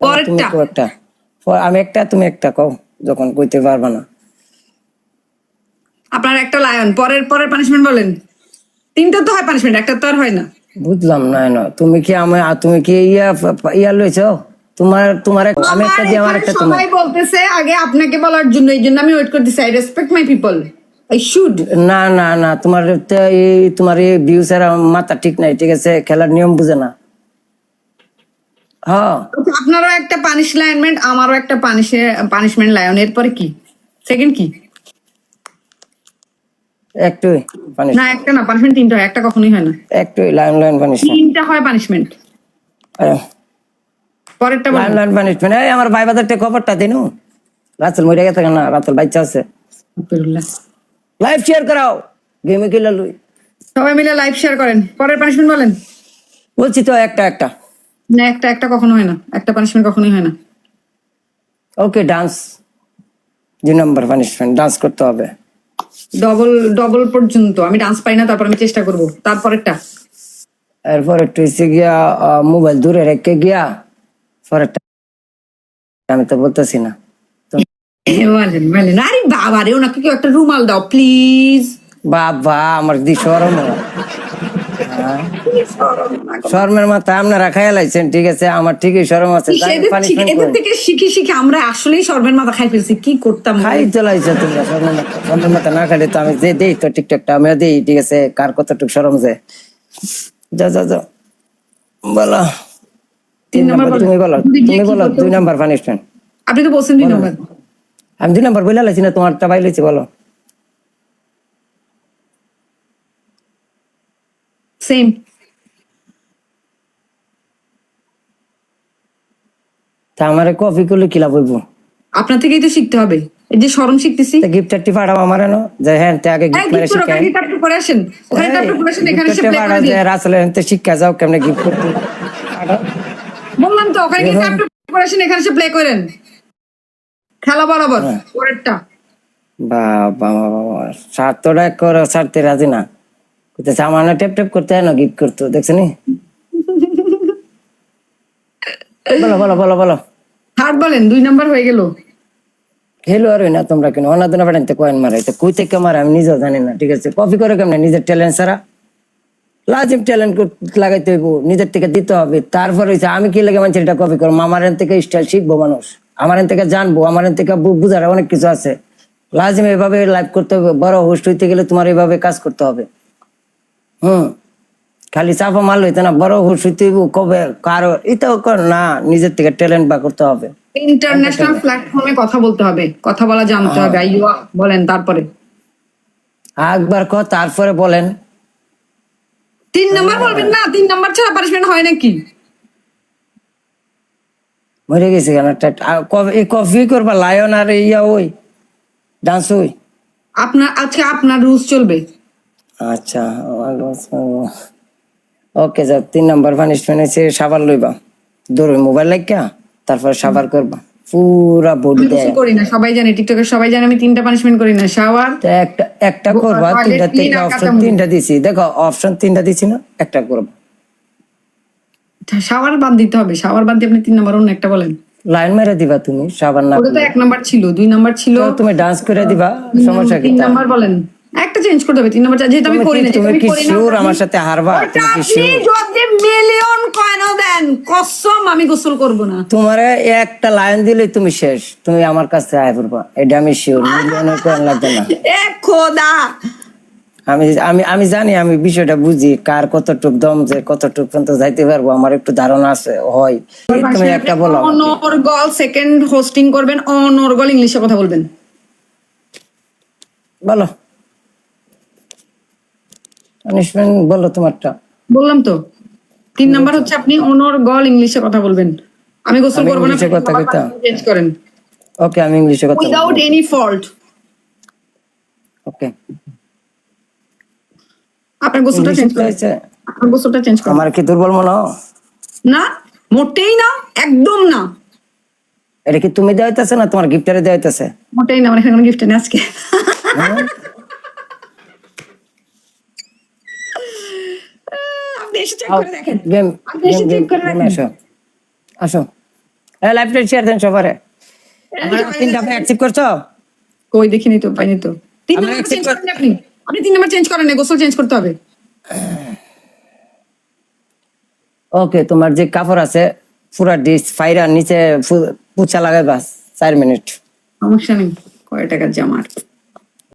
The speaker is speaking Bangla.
তুমি পরেরটা কো একটা আমি একটা তুমি একটা কও যখন কইতে পারবা না। আপনার একটা লায়ন, পরের পরের পানিশমেন্ট বলেন। তিনটা তো হয় পানিশমেন্ট, একটা তো আর হয় না। বুঝলাম না না তুমি কি তুমি কি ইয়া লইছো তোমার আমি একটা আমার দিয়ে আমার এখানে একটা তুমি। সবাই বলতেছে আগে আপনাকে বলার জন্য, এই জন্য আমি ওয়েট করতেছি। I respect my people, I should. না না না তোমার এই ভিউস এর মাথা ঠিক নাই, ঠিক আছে, খেলার নিয়ম বুঝে না। হ্যাঁ আপনারও একটা পানিশমেন্ট, আমারও একটা পানিশমেন্ট লায়ন। এরপরে কি সেকেন্ড কি? একটুই না পানিশমেন্ট, একটা না, পানিশমেন্ট তিনটা হয়, একটা কখনোই হয় না। একটুই লাইন লাইন পানিশমেন্ট, তিনটা হয় পানিশমেন্ট। পরেরটা লাইন বলেন। Line punishment. এই আমার ভাই বাজারটা খবরটা দিনু, রাতুল মরে গেছে না, রাতুল বাচ্চা আছে। আলহামদুলিল্লাহ। লাইভ শেয়ার করাও, গেমে খেলা লই। সবাই মিলে লাইভ শেয়ার করেন। পরের পানিশমেন্ট বলেন। বলছি তো একটা একটা। না একটা একটা কখনো হয় না, একটা পানিশমেন্ট কখনোই হয় না। ওকে ডান্স, 2 নম্বর পানিশমেন্ট, ডান্স করতে হবে। ডবল ডবল পর্যন্ত আমি ডান্স পাই না, তারপর আমি চেষ্টা করব। তারপরেরটা এরপর একটু এসে গিয়া মোবাইল দূরে রেখে গিয়া পরেরটা আমি তো বলতেছি না। বলেন বলেন। আরে বাবা রে, ওনাকে কেউ একটা রুমাল দাও প্লিজ। বাবা আমার দি শরম, শর্মের মাথা আপনারা খাইয়া লাইছেন, ঠিক আছে, আমার ঠিকই শরম আছে। এদের থেকে শিখে শিখে আমরা আসলেই সর্বের মাথা খাই ফেলছি, কি করতাম। খাই চলাইছো তোমরা শর্মের মাথা, শর্মের মাথা না খাইলে তো আমি যে দেই তো টিকটকটা আমিও দেই, ঠিক আছে, কার কতটুকু শরম যে। যা যা যা বলো। 3 নম্বর তুমি বলো, তুমি বলো 2 নম্বর পানিশমেন্ট। আপনি তো বলছেন 2 নম্বর। আমি 2 নম্বর বলে লাইছি না, তোমারটা পাই লাইছি, বলো। সেম। তা আমারে কফি করলে কি লাভ হইব? আপনার থেকেই তো শিখতে হবে, এই যে শরম শিখতেছি। গিফট একটি পাঠাও আমার এনো, যে হ্যাঁ তে আগে গিফট মেরে শিখাই। করে আসেন, ওখানে তারপর করে আসেন, এখানে এসে প্লে করে দিই। আসলে এনতে শিক্ষা যাও কেমনে গিফট করতে। বললাম তো ওখানে গিয়ে তারপর করে আসেন, এখানে এসে প্লে করেন। খেলা বরাবর। পরেরটা বাবা সাতটা করে ছাড়তে রাজি না, সামান্য টেপ টেপ করতে হয় না, গিফট করতো দেখছেনি। বলো বলো বলো বলো। থার্ড বলেন। 2 নম্বর হয়ে গেল। খেলো আর না তোমরা কেন অনাদনা বাড়াইতে কয়েন মারা, এটা কই থেকে মারা আমি নিজেও জানি না, ঠিক আছে। কপি করে কেমনে নিজের ট্যালেন্ট ছাড়া? লাজিম ট্যালেন্ট লাগাইতে হইব, নিজের থেকে দিতে হবে। তারপর হইছে আমি কি লাগে মানুষের এটা কপি করবো? আমার এন থেকে স্টাইল শিখবো, মানুষ আমার এন থেকে জানবো, আমার এন থেকে বুঝার অনেক কিছু আছে। লাজিম এভাবে লাইভ করতে হবে, বড় হোস্ট হইতে গেলে তোমার এইভাবে কাজ করতে হবে। খালি চাপা মারল হইতো না, বড় হোস্ট হইতে হইব কবে কারো এটাও না, নিজের থেকে ট্যালেন্ট বা করতে হবে। ইন্টারন্যাশনাল প্ল্যাটফর্মে কথা বলতে হবে, কথা বলা জানতে হবে। আইয়া বলেন তারপরে। একবার তারপরে বলেন। 3 নম্বর বলবেন না, 3 নম্বর ছাড়া পানিশমেন্ট হয় নাকি? মরে গেছি কেন? কফি করবা লায়ন আর ইয়া ওই ডান্স ওই। আপনার আজকে আপনার রুলস চলবে। আচ্ছা ওকে, যা 3 নম্বর পানিশমেন্ট হচ্ছে সাবার লইবা, ধরো মোবাইল লাগিয়া, তারপর সাবার করবা পুরা বডি দেয়। করি না, সবাই জানে, টিকটকের সবাই জানে আমি 3টা পানিশমেন্ট করি না। শাওয়ার একটা একটা করবা, 3টা থেকে অপশন 3টা দিছি, দেখো অপশন 3টা দিছি না, একটা করবা। শাওয়ার বাদ দিতে হবে, শাওয়ার বাদ দিয়ে আপনি 3 নম্বর অন্য একটা বলেন। লাইন মেরে দিবা তুমি, সাবার না ওটা তো 1 নম্বর ছিল, 2 নম্বর ছিল। তুমি ডান্স করে দিবা, সমস্যা কি? 3 নম্বর বলেন, একটা চেঞ্জ করতে হবে। 3 নম্বর যেহেতু আমি করি না। তুমি কি শিওর আমার সাথে হারবা? তুমি কি শিওর? যদি মিলিয়ন কয়েনও দেন, কসম আমি গোসল করব না। তোমার একটা লাইন দিলে তুমি শেষ, তুমি আমার কাছে আয় পড়বা, এটা আমি শিওর। মিলিয়নের কয়েন লাগবে না। এ খোদা, আমি আমি আমি জানি, আমি বিষয়টা বুঝি, কার কতটুক দম, যে কতটুক পর্যন্ত যাইতে পারবো আমার একটু ধারণা আছে হয়। তুমি একটা বলো। অনর্গল সেকেন্ড হোস্টিং করবেন, অনর্গল ইংলিশে কথা বলবেন। বলো পানিশমেন্ট বলো তোমারটা। বললাম তো 3 নম্বর হচ্ছে আপনি অনর্গল ইংলিশে কথা বলবেন। আমি গোসল করবো না, কথা কইতা চেঞ্জ করেন। ওকে আমি ইংলিশে কথা বলবো উইদাউট এনি ফল্ট। ওকে আপনার গোসলটা চেঞ্জ করেন, আপনার গোসলটা চেঞ্জ করেন। আমার কি দুর্বল মনে হয়? না মোটেই না, একদম না। এটা কি তুমি দেওয়া হইতেছে না তোমার গিফটারে দেওয়া হইতেছে? মোটেই না, আমার এখানে গিফট নেই আজকে। আপনি এসে চেক করে দেখেন, আপনি এসে চেক করে দেখেন। আসো আসো লাইফটা শেয়ার দেন সবারে আমরা 3টা অ্যাকসেপ্ট করছো কই দেখিনি তো, পাইনি তো। তিন আমরা নাম্বার accept চেঞ্জ করেন আপনি। আপনি 3 নাম্বার চেঞ্জ করেন না, গোসল চেঞ্জ করতে হবে। ওকে তোমার যে কাপড় আছে পুরা ডিস ফাইরা নিচে পুছা লাগাই বাস 4 মিনিট সমস্যা নেই, কয় টাকার জামা আর।